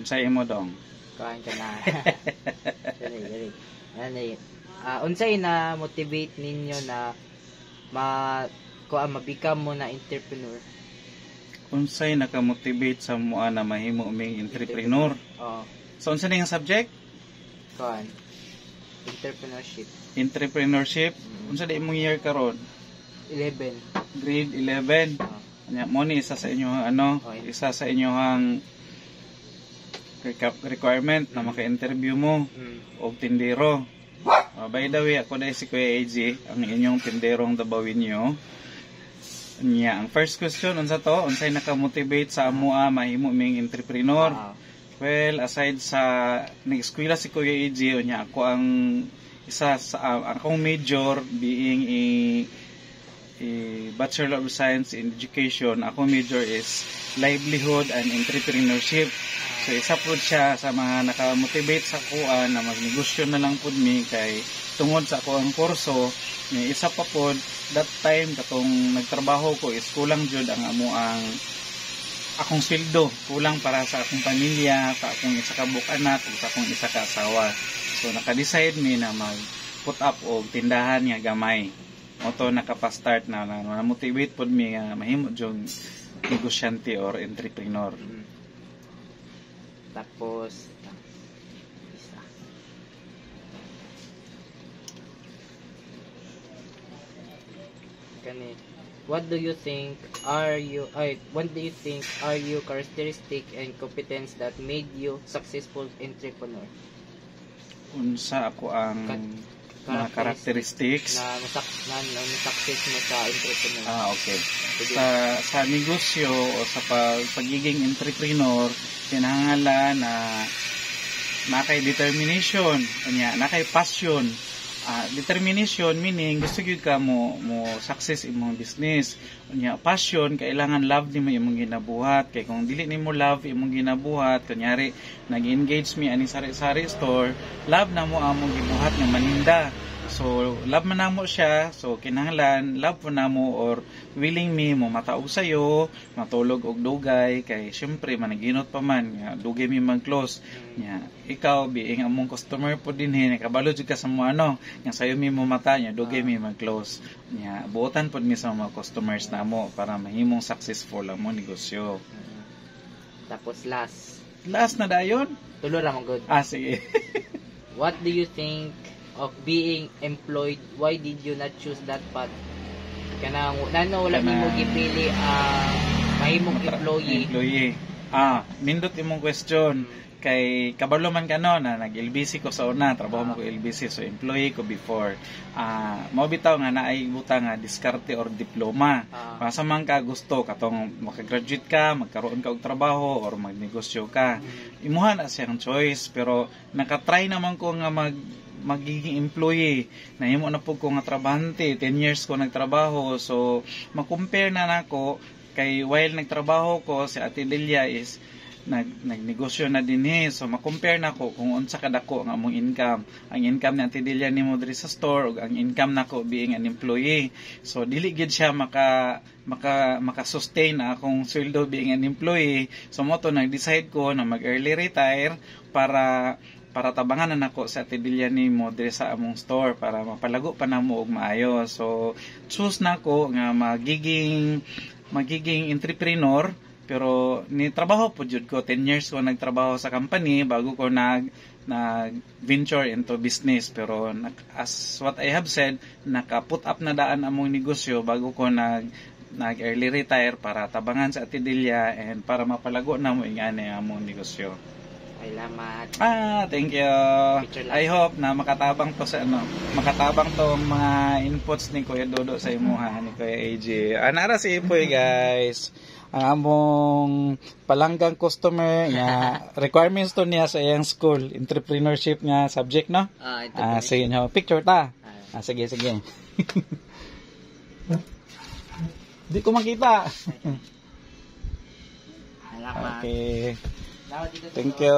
Unsay imo dong? Kuan ka na. Dali. Ani, unsay na motivate ninyo na ma-become mo na entrepreneur? Unsay naka-motivate sa mua na mahimo ming entrepreneur? Oo. So unsa ning subject? Kuan. Entrepreneurship. Entrepreneurship. Unsa di imong year karon? 11. Grade 11. Anya mo ni isa sa inyong isa sa inyong requirement na maka-interview mo og tindero. By the way, ako dahil si Kuya AJ, ang inyong tinderong dabawin nyo. Ang first question, unsa to? Unsay naka-motivate sa amua mahimo ming entrepreneur? Well, aside sa nag-eskwela si Kuya AJ, ako ang isa sa akong major being Bachelor of Science in Education. Ako major is Livelihood and Entrepreneurship. So isa po siya sa mga nakamotivate sa kuan na magnegosyo na lang po mi kay tungod sa ako ang kurso. Isa pa po, that time katong nagtrabaho ko is kulang jud ang akong sweldo. Kulang para sa akong pamilya, sa akong isa ka anak, sa akong isa ka asawa. So naka-decide mi na mag-put up og tindahan nga gamay. Oto nakapa-start na motivate pod mi nga mahimo jung negosyante or entrepreneur. Tapos isa. Kani, what do you think are your characteristic and competence that made you successful entrepreneur? Unsa ako ang mga characteristics na success mo sa entrepreneur. Okay. Sa negosyo o sa pagiging entrepreneur, kinahanglan na nakay determination, nakay passion. Determination meaning gusto gyud ka mo success imong business. Passion kailangan love nimo imong ginabuhat, kay kung dili nimo love imong ginabuhat, kunyari nag-engage mi ani sari-sari store, love na mo among gibuhat nga maninda. So love man namo siya, so kinahanglan love po namo or willing mi mo mataog sayo, matulog og dugay kay syempre managinot pa man nga dugay mi mag-close. Ikaw being among customer po dinhi, kabalo jud ka sa mo nga sayo mi mo mata nya dugay mi mag-close. Buotan pod mi sa mga customers namo para mahimong successful ang mo negosyo. Tapos last na dayon. Tulo ra man gud. Sige. What do you think of being employed? Why did you not choose that path? Kanang wala nimo gipili mahimong employee. Nindot imong question. Kay kabalo man kano na nag-LBC ko sa una, trabaho mo ko LBC, so employee ko before. Mao bitaw nga naay butang nga diskarte or diploma. Sa man ka gusto katong maka-graduate ka, magkaroon ka og trabaho or magnegosyo ka. Imuha na siyang choice, pero nakatry naman ko nga magiging employee. Nahimo na po ko nga trabahante, 10 years ko nagtrabaho, so makompare na nako kay while nagtrabaho ko si Ate Delia is nagnegosyo na dinhi, so makompare nako kung unsa kadako ang among income. Ang income ni Ate Delia nimo diri sa store ug ang income nako being an employee, so dili gid siya maka-sustain akong sweldo being an employee. So mo to nag-decide ko na mag-early retire para tabangan na nako sa Ate Delia nimo diri sa among store para mapalago pa namo og maayo. So choose nako nga magiging entrepreneur, pero ni trabaho po jud ko 10 years ko nagtrabaho sa company bago ko venture into business. Pero as what I have said, naka-put up na daan among negosyo bago ko nag-early retire para tabangan sa Ate Delia and para mapalago na mo ingani among negosyo. Salamat. Thank you. I hope na makatabang to mga inputs ni Kuya Dodo sa imuha ni Kuya AJ. Nara si Ipoy guys. Ang among palanggang customer nga requirements to niya sa iyang school, entrepreneurship nga subject no? Sige nyo, picture ta. Sige. Di ko makita. Salamat. Okay. Thank you.